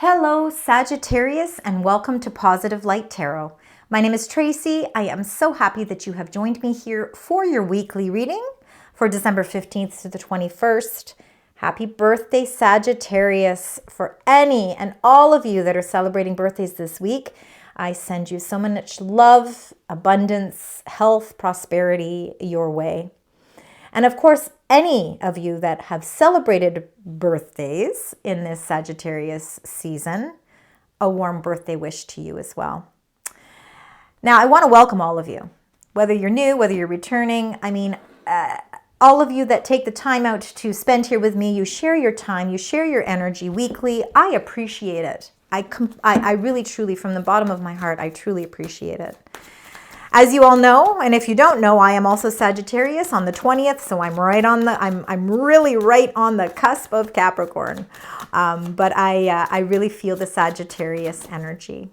Hello, Sagittarius, and welcome to Positive Light Tarot. My name is Tracy. I am so happy that you have joined me here for your weekly reading for December 15th to the 21st. Happy birthday, Sagittarius. For any and all of you that are celebrating birthdays this week, I send you so much love, abundance, health, prosperity your way. And of course, any of you that have celebrated birthdays in this Sagittarius season, a warm birthday wish to you as well. Now, I want to welcome all of you, whether you're new, whether you're returning. All of you that take the time out to spend here with me, you share your time, you share your energy weekly. I appreciate it. I really, truly, from the bottom of my heart, I truly appreciate it. As you all know, and if you don't know, I am also Sagittarius on the 20th, so I'm really right on the cusp of Capricorn. But I really feel the Sagittarius energy.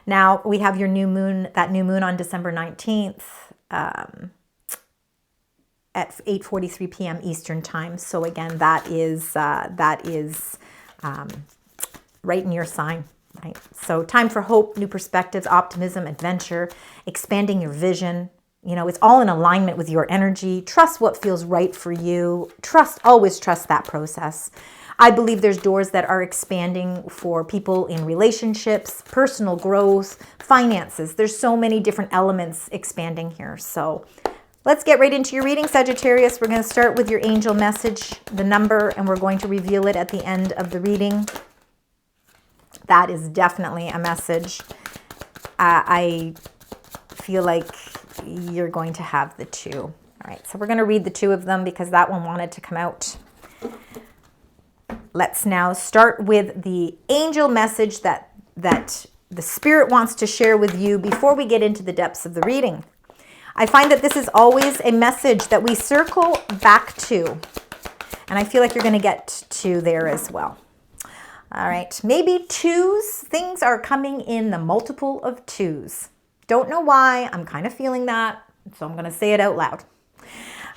Now we have your new moon, that new moon on December 19th at 8:43 p.m. Eastern time. So again, that is right in your sign. Right. So time for hope, new perspectives, optimism, adventure, expanding your vision. You know, it's all in alignment with your energy. Trust what feels right for you. Always trust that process. I believe there's doors that are expanding for people in relationships, personal growth, finances. There's so many different elements expanding here. So let's get right into your reading, Sagittarius. We're going to start with your angel message, the number, and we're going to reveal it at the end of the reading. That is definitely a message. I feel like you're going to have the two. All right, so we're going to read the two of them because that one wanted to come out. Let's now start with the angel message that the Spirit wants to share with you before we get into the depths of the reading. I find that this is always a message that we circle back to, and I feel like you're going to get to there as well. All right, maybe twos. Things are coming in the multiple of twos. Don't know why. I'm kind of feeling that, so I'm going to say it out loud.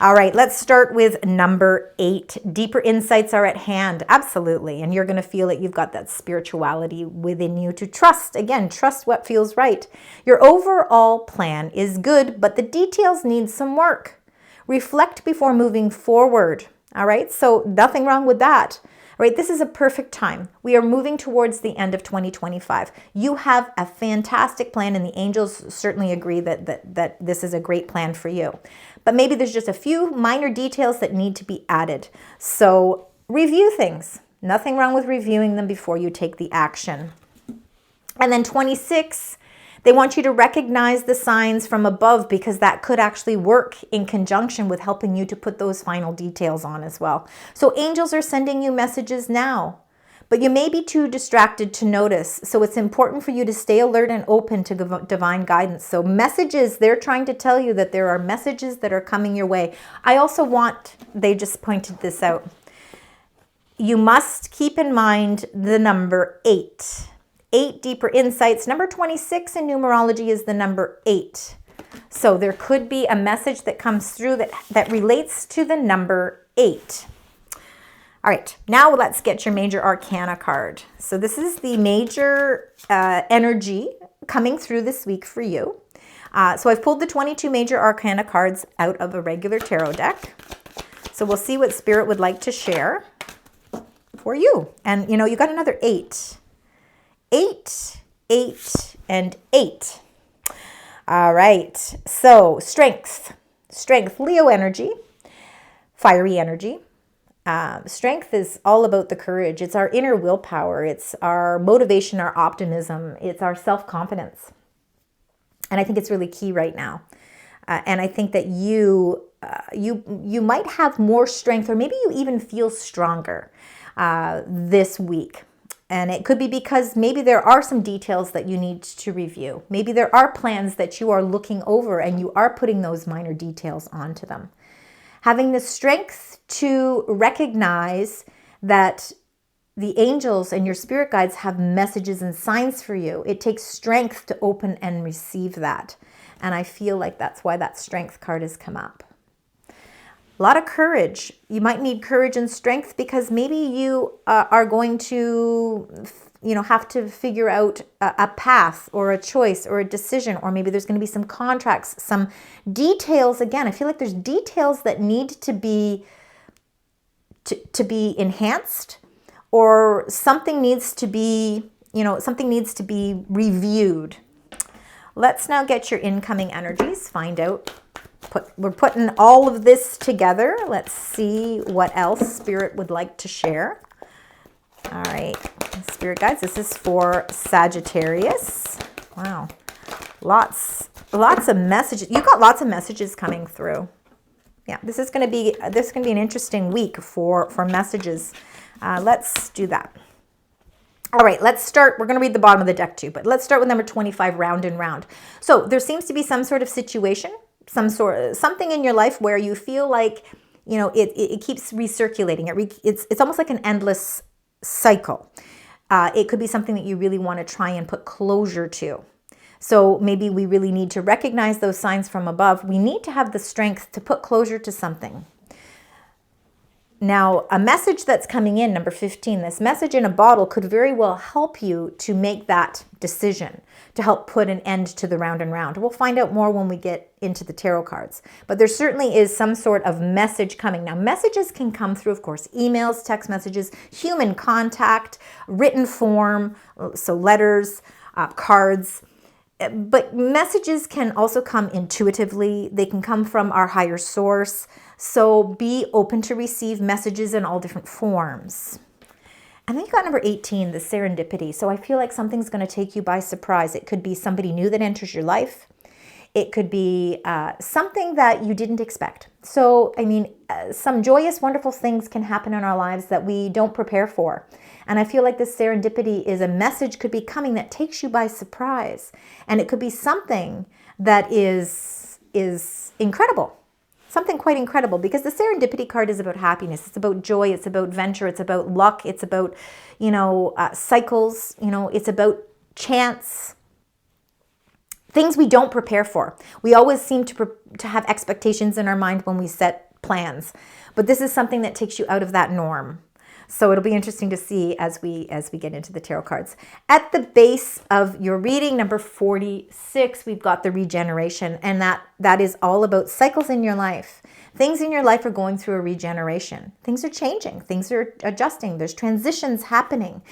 All right, let's start with number 8. Deeper insights are at hand. Absolutely. And you're going to feel that you've got that spirituality within you to trust. Again, trust what feels right. Your overall plan is good, but the details need some work. Reflect before moving forward. All right, so nothing wrong with that. Right, this is a perfect time. We are moving towards the end of 2025. You have a fantastic plan, and the angels certainly agree that this is a great plan for you. But maybe there's just a few minor details that need to be added. So review things. Nothing wrong with reviewing them before you take the action. And then 26, they want you to recognize the signs from above because that could actually work in conjunction with helping you to put those final details on as well. So angels are sending you messages now, but you may be too distracted to notice. So it's important for you to stay alert and open to divine guidance. So messages, they're trying to tell you that there are messages that are coming your way. I also they just pointed this out. You must keep in mind the number 8. 8 deeper insights. Number 26 in numerology is the number 8. So there could be a message that comes through that relates to the number 8. All right, now let's get your major arcana card. So this is the major energy coming through this week for you. So I've pulled the 22 major arcana cards out of a regular tarot deck. So we'll see what Spirit would like to share for you. And you know, you got another 8. 8, 8, and 8. All right, so strength, Leo energy, fiery energy. Strength is all about the courage. It's our inner willpower. It's our motivation, our optimism. It's our self-confidence. And I think it's really key right now. And I think that you might have more strength, or maybe you even feel stronger this week. And it could be because maybe there are some details that you need to review. Maybe there are plans that you are looking over and you are putting those minor details onto them. Having the strength to recognize that the angels and your spirit guides have messages and signs for you. It takes strength to open and receive that. And I feel like that's why that strength card has come up. A lot of courage. You might need courage and strength because maybe you are going to have to figure out a path or a choice or a decision, or maybe there's going to be some contracts, some details. Again, I feel like there's details that need to be enhanced, or something needs to be, something needs to be reviewed. Let's now get your incoming energies, find out. We're putting all of this together. Let's see what else Spirit would like to share. All right, Spirit guides, this is for Sagittarius. Wow, lots of messages. You've got lots of messages coming through. Yeah, this is going to be an interesting week for messages. Let's do that. All right, let's start. We're going to read the bottom of the deck too, but let's start with number 25, round and round. So there seems to be some sort of situation, something in your life where you feel like, it keeps recirculating. It's almost like an endless cycle. It could be something that you really want to try and put closure to. So maybe we really need to recognize those signs from above. We need to have the strength to put closure to something. Now, a message that's coming in, number 15, this message in a bottle could very well help you to make that decision, to help put an end to the round and round. We'll find out more when we get into the tarot cards. But there certainly is some sort of message coming. Now, messages can come through, of course, emails, text messages, human contact, written form, so letters, cards. But messages can also come intuitively. They can come from our higher source. So be open to receive messages in all different forms. And then you got number 18, the serendipity. So I feel like something's going to take you by surprise. It could be somebody new that enters your life. It could be something that you didn't expect. So, some joyous, wonderful things can happen in our lives that we don't prepare for. And I feel like this serendipity is a message could be coming that takes you by surprise. And it could be something that is incredible. Something quite incredible, because the serendipity card is about happiness. It's about joy. It's about venture. It's about luck. It's about, cycles. It's about chance. Things we don't prepare for. We always seem to have expectations in our mind when we set plans. But this is something that takes you out of that norm. So it'll be interesting to see as we get into the tarot cards. At the base of your reading, number 46, we've got the regeneration, and that is all about cycles in your life. Things in your life are going through a regeneration. Things are changing. Things are adjusting. There's transitions happening.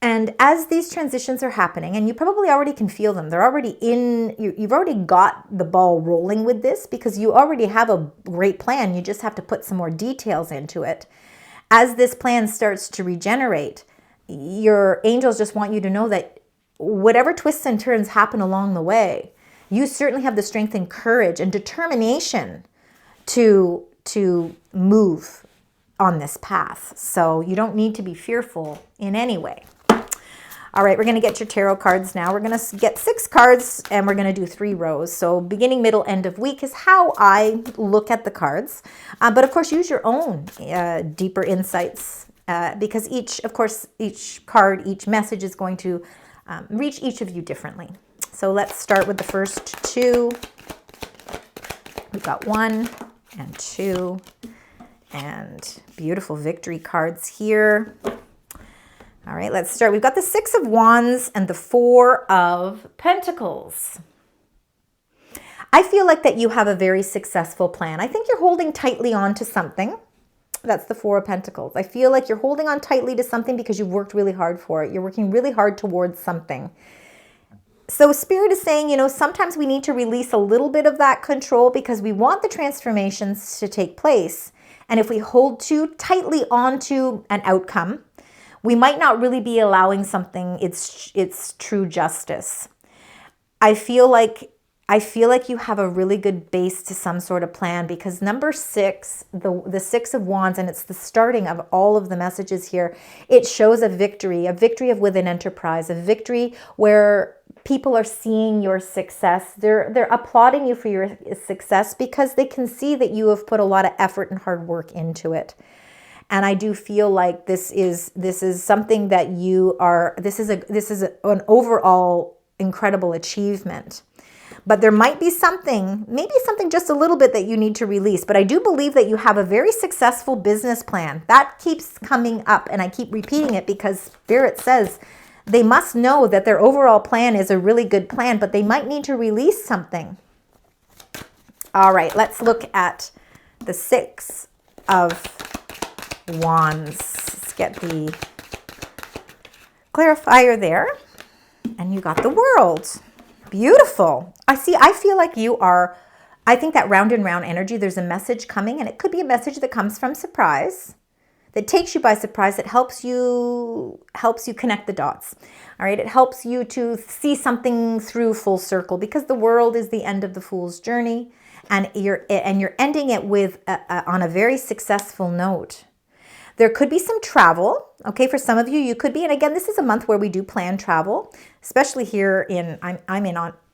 And as these transitions are happening, and you probably already can feel them, they're already you've already got the ball rolling with this, because you already have a great plan. You just have to put some more details into it. As this plan starts to regenerate, your angels just want you to know that whatever twists and turns happen along the way, you certainly have the strength and courage and determination to move on this path. So you don't need to be fearful in any way. All right, we're going to get your tarot cards now. We're going to get 6 cards, and we're going to do 3 rows. So beginning, middle, end of week is how I look at the cards. But of course, use your own deeper insights, because each card, each message is going to reach each of you differently. So let's start with the first 2. We've got 1 and 2, and beautiful victory cards here. All right, let's start. We've got the 6 of Wands and the 4 of Pentacles. I feel like that you have a very successful plan. I think you're holding tightly on to something. That's the 4 of Pentacles. I feel like you're holding on tightly to something because you've worked really hard for it. You're working really hard towards something. So Spirit is saying, sometimes we need to release a little bit of that control because we want the transformations to take place. And if we hold too tightly onto an outcome, we might not really be allowing something its true justice. I feel like you have a really good base to some sort of plan, because number 6, the 6 of Wands, and it's the starting of all of the messages here. It shows a victory of with an enterprise, a victory where people are seeing your success. They're applauding you for your success because they can see that you have put a lot of effort and hard work into it. And I do feel like this is something that this is an overall incredible achievement. But there might be something, maybe something just a little bit that you need to release. But I do believe that you have a very successful business plan. That keeps coming up, and I keep repeating it because Spirit says they must know that their overall plan is a really good plan, but they might need to release something. All right, let's look at the Six of Wands. Let's get the clarifier there. And you got the World. Beautiful. I feel like you are, I think that round and round energy, there's a message coming, and it could be a message that comes from surprise, that takes you by surprise, that helps you connect the dots. All right, it helps you to see something through full circle, because the World is the end of the Fool's journey, and you're ending it with on a very successful note. There could be some travel, okay? For some of you, you could be, and again, this is a month where we do plan travel, especially here I'm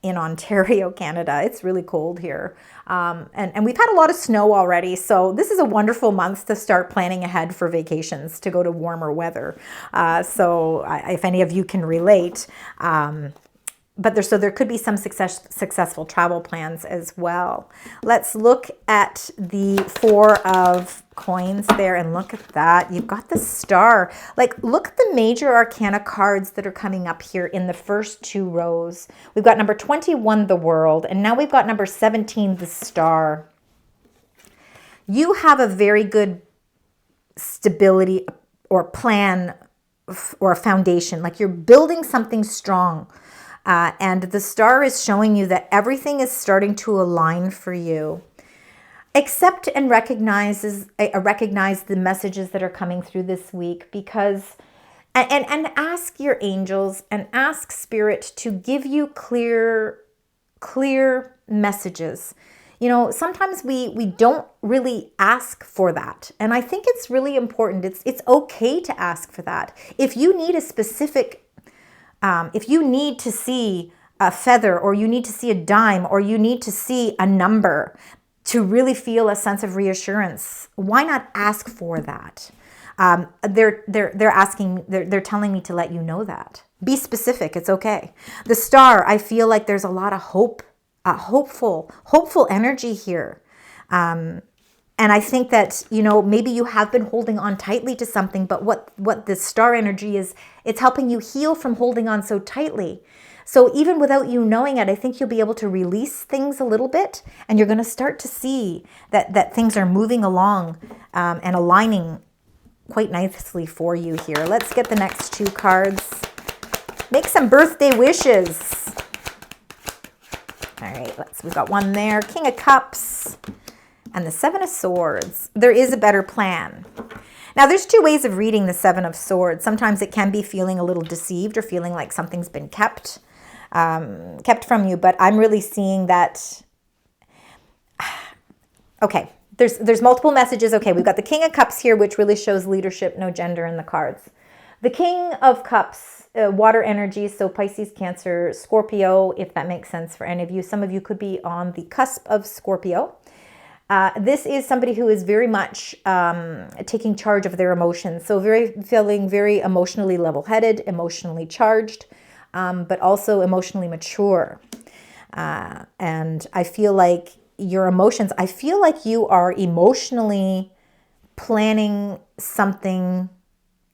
in Ontario, Canada. It's really cold here, and we've had a lot of snow already, so this is a wonderful month to start planning ahead for vacations, to go to warmer weather. If any of you can relate, but there could be some successful travel plans as well. Let's look at the Four of Coins there, and look at that. You've got the Star. Like, look at the major arcana cards that are coming up here in the first two rows. We've got number 21, the World, and now we've got number 17, the Star. You have a very good stability or plan or a foundation. Like, you're building something strong. And the Star is showing you that everything is starting to align for you. Accept and recognize the messages that are coming through this week, because, and ask your angels and ask Spirit to give you clear messages. You know, sometimes we don't really ask for that. And I think it's really important. It's okay to ask for that. If you need a specific if you need to see a feather, or you need to see a dime, or you need to see a number to really feel a sense of reassurance, why not ask for that? They're telling me to let you know that. Be specific. It's okay. The Star, I feel like there's a lot of hope, hopeful energy here. And I think that, you know, maybe you have been holding on tightly to something, but what the Star energy is, it's helping you heal from holding on so tightly. So even without you knowing it, I think you'll be able to release things a little bit, and you're going to start to see that things are moving along and aligning quite nicely for you here. Let's get the next two cards. Make some birthday wishes. All right, we've got one there. King of Cups. And the Seven of Swords. There is a better plan. Now, there's two ways of reading the Seven of Swords. Sometimes it can be feeling a little deceived, or feeling like something's been kept from you. But I'm really seeing that. Okay, there's multiple messages. Okay, we've got the King of Cups here, which really shows leadership, no gender in the cards. The King of Cups, water energy, so Pisces, Cancer, Scorpio, if that makes sense for any of you. Some of you could be on the cusp of Scorpio. This is somebody who is very much taking charge of their emotions. So feeling very emotionally level-headed, emotionally charged, but also emotionally mature. And I feel like your emotions, I feel like you are emotionally planning something.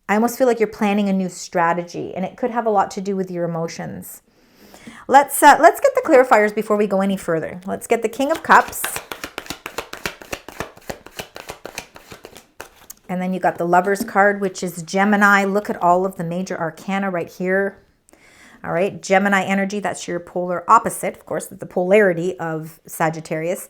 I almost feel like you're planning a new strategy, and it could have a lot to do with your emotions. Let's get the clarifiers before we go any further. Let's get the King of Cups. And then you got the Lover's card, which is Gemini. Look at all of the major arcana right here. All right, Gemini energy, that's your polar opposite. Of course, the polarity of Sagittarius.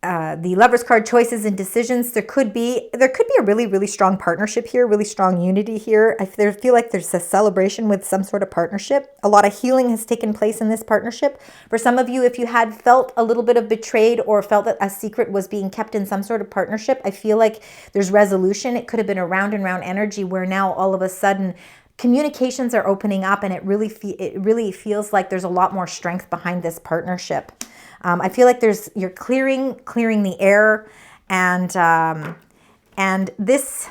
The Lover's card, choices and decisions. There could be a really, really strong partnership here, really strong unity here. I feel like there's a celebration with some sort of partnership. A lot of healing has taken place in this partnership. For some of you, if you had felt a little bit of betrayed, or felt that a secret was being kept in some sort of partnership, I feel like there's resolution. It could have been a round and round energy where now all of a sudden communications are opening up, and it really feels like there's a lot more strength behind this partnership. I feel like you're clearing the air, and this,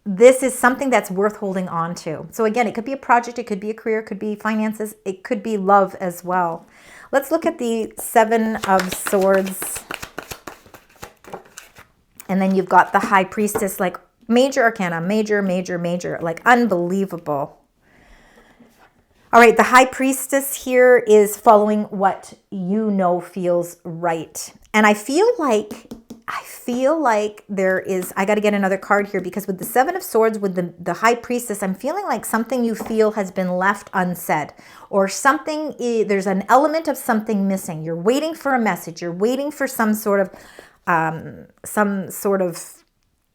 this is something that's worth holding on to. So again, it could be a project, it could be a career, it could be finances, it could be love as well. Let's look at the Seven of Swords. And then you've got the High Priestess, like major arcana, major, like unbelievable. All right, the High Priestess here is following what you know feels right. And I feel like there is, I got to get another card here, because with the Seven of Swords, with the High Priestess, I'm feeling like something you feel has been left unsaid, or something, there's an element of something missing. You're waiting for a message. You're waiting for some sort of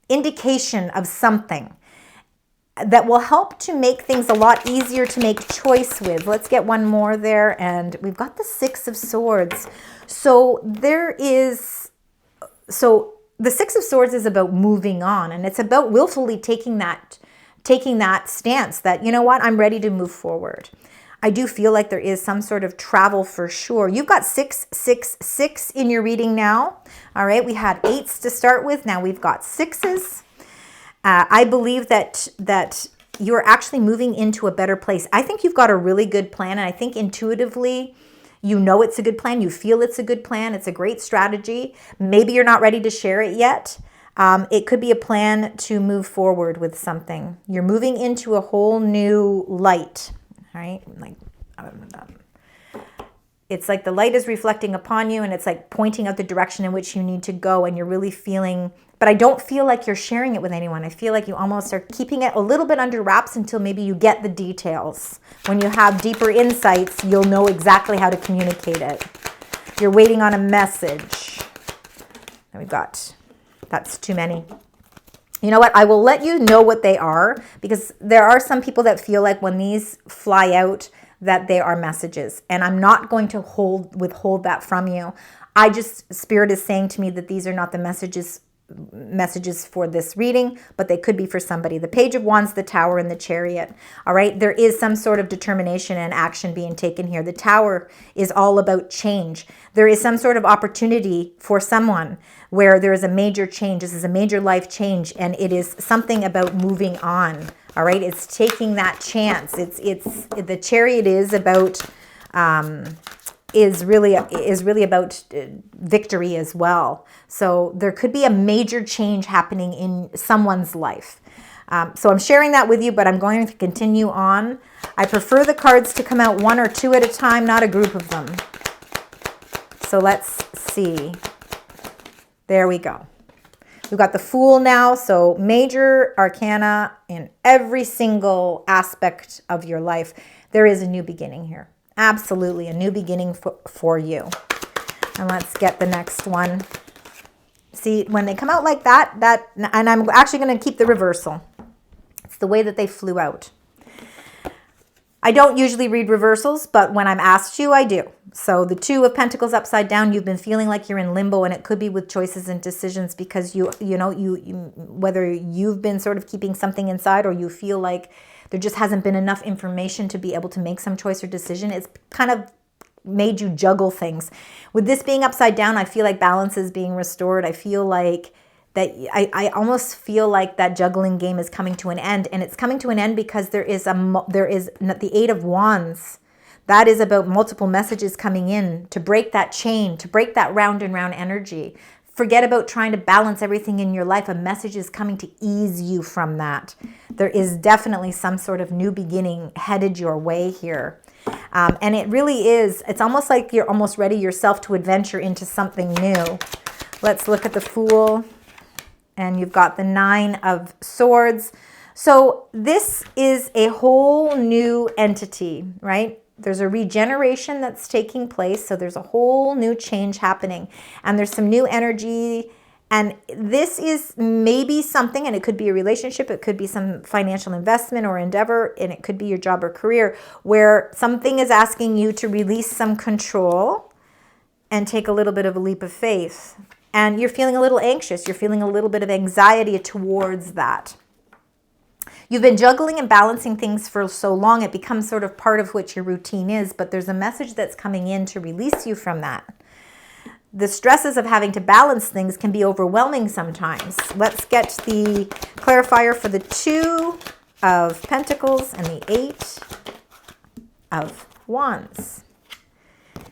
indication of something that will help to make things a lot easier to make choice with. Let's get one more there. And we've got the Six of Swords. So the Six of Swords is about moving on, and it's about willfully taking that stance that, you know what, I'm ready to move forward. I do feel like there is some sort of travel for sure. You've got 666 in your reading now. All right, we had 8s to start with. Now we've got 6s. I believe that you're actually moving into a better place. I think you've got a really good plan, and I think intuitively you know it's a good plan. You feel it's a good plan. It's a great strategy. Maybe you're not ready to share it yet. It could be a plan to move forward with something. You're moving into a whole new light, right? Like, it's like the light is reflecting upon you, and it's like pointing out the direction in which you need to go, and you're really feeling, but I don't feel like you're sharing it with anyone. I feel like you almost are keeping it a little bit under wraps until maybe you get the details. When you have deeper insights, you'll know exactly how to communicate it. You're waiting on a message. And we've got, that's too many. You know what? I will let you know what they are, because there are some people that feel like when these fly out that they are messages, and I'm not going to withhold that from you. Spirit is saying to me that these are not the messages for this reading, but they could be for somebody. The Page of Wands, the Tower, and the Chariot. All right, there is some sort of determination and action being taken here. The Tower is all about change. There is some sort of opportunity for someone where there is a major change. This is a major life change, and it is something about moving on. All right, it's taking that chance. It's the Chariot is about is really about victory as well. So there could be a major change happening in someone's life. So I'm sharing that with you, but I'm going to continue on. I prefer the cards to come out one or two at a time, not a group of them. So let's see. There we go. We've got the Fool now, so major arcana in every single aspect of your life. There is a new beginning here. Absolutely, a new beginning for you. And let's get the next one. See, when they come out like that, and I'm actually going to keep the reversal. It's the way that they flew out. I don't usually read reversals, but when I'm asked to, I do. So the Two of Pentacles upside down, you've been feeling like you're in limbo, and it could be with choices and decisions because you whether you've been sort of keeping something inside, or you feel like there just hasn't been enough information to be able to make some choice or decision. It's kind of made you juggle things. With this being upside down, I feel like balance is being restored. I feel like that I almost feel like that juggling game is coming to an end, and it's coming to an end because there is the Eight of Wands. That is about multiple messages coming in to break that chain, to break that round and round energy. Forget about trying to balance everything in your life. A message is coming to ease you from that. There is definitely some sort of new beginning headed your way here. And it really is, it's almost like you're almost ready yourself to adventure into something new. Let's look at the Fool. And you've got the Nine of Swords. So this is a whole new entity, right? There's a regeneration that's taking place. So there's a whole new change happening. And there's some new energy. And this is maybe something, and it could be a relationship, it could be some financial investment or endeavor, and it could be your job or career, where something is asking you to release some control and take a little bit of a leap of faith. And you're feeling a little anxious. You're feeling a little bit of anxiety towards that. You've been juggling and balancing things for so long, it becomes sort of part of what your routine is, but there's a message that's coming in to release you from that. the stresses of having to balance things can be overwhelming sometimes. Let's get the clarifier for the 2 of Pentacles and the 8 of Wands.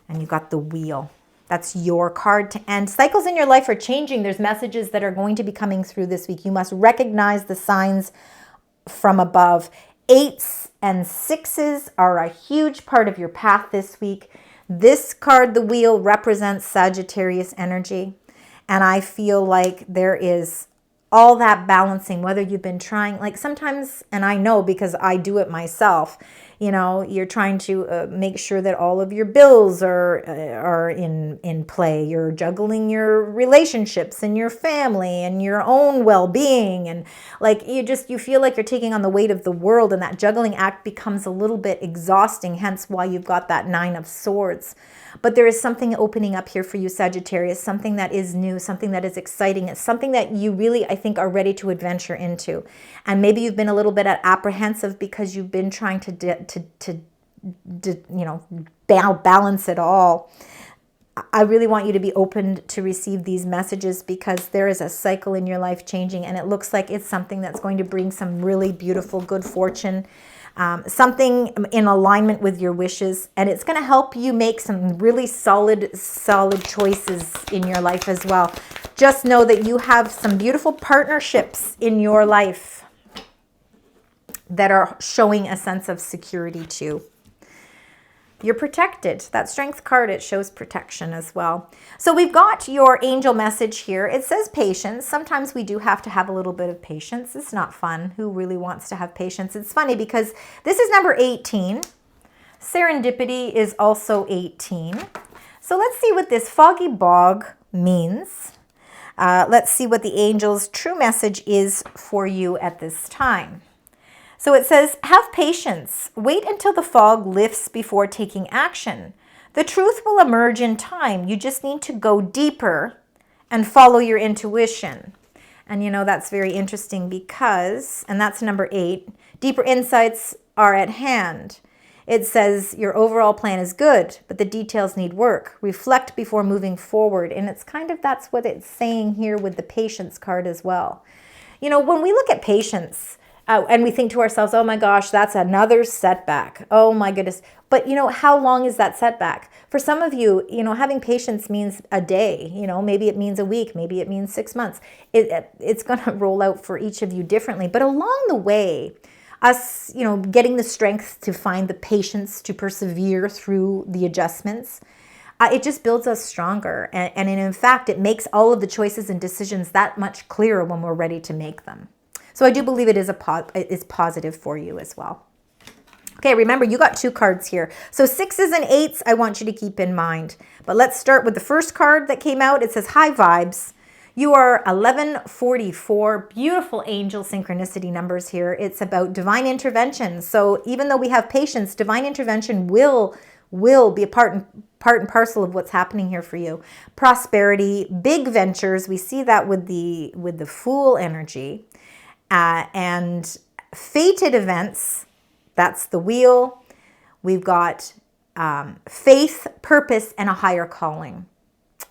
And you got the Wheel. That's your card to end. Cycles in your life are changing. There's messages that are going to be coming through this week. You must recognize the signs from above. 8s and 6s are a huge part of your path this week. This card, the Wheel, represents Sagittarius energy. And I feel like there is all that balancing, whether you've been trying, like sometimes, and I know because I do it myself, you know, you're trying to make sure that all of your bills are in play. You're juggling your relationships and your family and your own well-being. And like you feel like you're taking on the weight of the world, and that juggling act becomes a little bit exhausting, hence why you've got that 9 of Swords. But there is something opening up here for you, Sagittarius, something that is new, something that is exciting. It's something that you really, I think, are ready to adventure into. And maybe you've been a little bit apprehensive because you've been trying to balance it all. I really want you to be open to receive these messages, because there is a cycle in your life changing, and it looks like it's something that's going to bring some really beautiful good fortune. Something in alignment with your wishes, and it's going to help you make some really solid choices in your life as well. Just know that you have some beautiful partnerships in your life that are showing a sense of security too. You're protected. That Strength card, it shows protection as well. So we've got your angel message here. It says patience. Sometimes we do have to have a little bit of patience. It's not fun. Who really wants to have patience? It's funny because this is number 18. Serendipity is also 18. So let's see what this foggy bog means. Let's see what the angel's true message is for you at this time. So it says, have patience. Wait until the fog lifts before taking action. The truth will emerge in time. You just need to go deeper and follow your intuition. And you know, that's very interesting because, and that's number 8, deeper insights are at hand. It says your overall plan is good, but the details need work. Reflect before moving forward. And it's kind of, that's what it's saying here with the patience card as well. You know, when we look at patience, and we think to ourselves, oh my gosh, that's another setback. Oh my goodness. But you know, how long is that setback? For some of you, you know, having patience means a day, you know, maybe it means a week, maybe it means 6 months. It's going to roll out for each of you differently. But along the way, us, you know, getting the strength to find the patience to persevere through the adjustments, it just builds us stronger. And in fact, it makes all of the choices and decisions that much clearer when we're ready to make them. So I do believe it is positive for you as well. Okay, remember, you got 2 cards here. So 6s and 8s, I want you to keep in mind. But let's start with the first card that came out. It says, high vibes. You are 1144. Beautiful angel synchronicity numbers here. It's about divine intervention. So even though we have patience, divine intervention will be a part and parcel of what's happening here for you. Prosperity, big ventures. We see that with the Fool energy. And fated events, that's the Wheel. We've got faith, purpose, and a higher calling.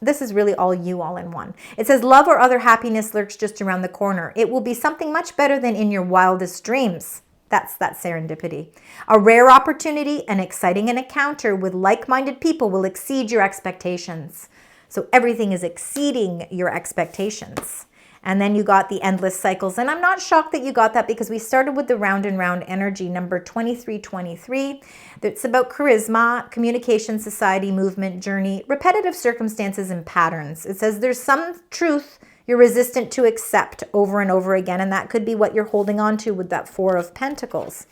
This is really all you all in one. It says love or other happiness lurks just around the corner. It will be something much better than in your wildest dreams. That's that serendipity. A rare opportunity, an exciting encounter with like-minded people will exceed your expectations. So everything is exceeding your expectations. And then you got the endless cycles. And I'm not shocked that you got that because we started with the round and round energy, number 2323. It's about charisma, communication, society, movement, journey, repetitive circumstances, and patterns. It says there's some truth you're resistant to accept over and over again. And that could be what you're holding on to with that 4 of Pentacles.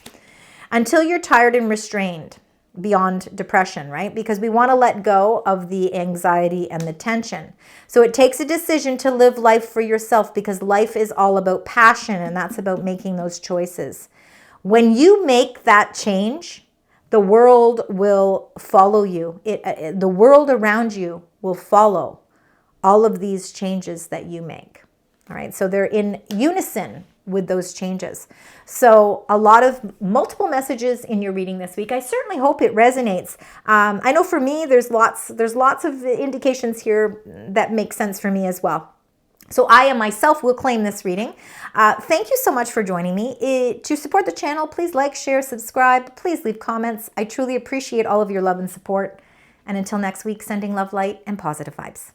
Until you're tired and restrained beyond depression, right? Because we want to let go of the anxiety and the tension. So it takes a decision to live life for yourself, because life is all about passion, and that's about making those choices. When you make that change, the world will follow you. The world around you will follow all of these changes that you make. All right, so they're in unison with those changes. So a lot of multiple messages in your reading this week. I certainly hope it resonates. I know for me, there's lots of indications here that make sense for me as well. So I am myself will claim this reading. Thank you so much for joining me. To support the channel, please like, share, subscribe. Please leave comments. I truly appreciate all of your love and support. And until next week, sending love, light, and positive vibes.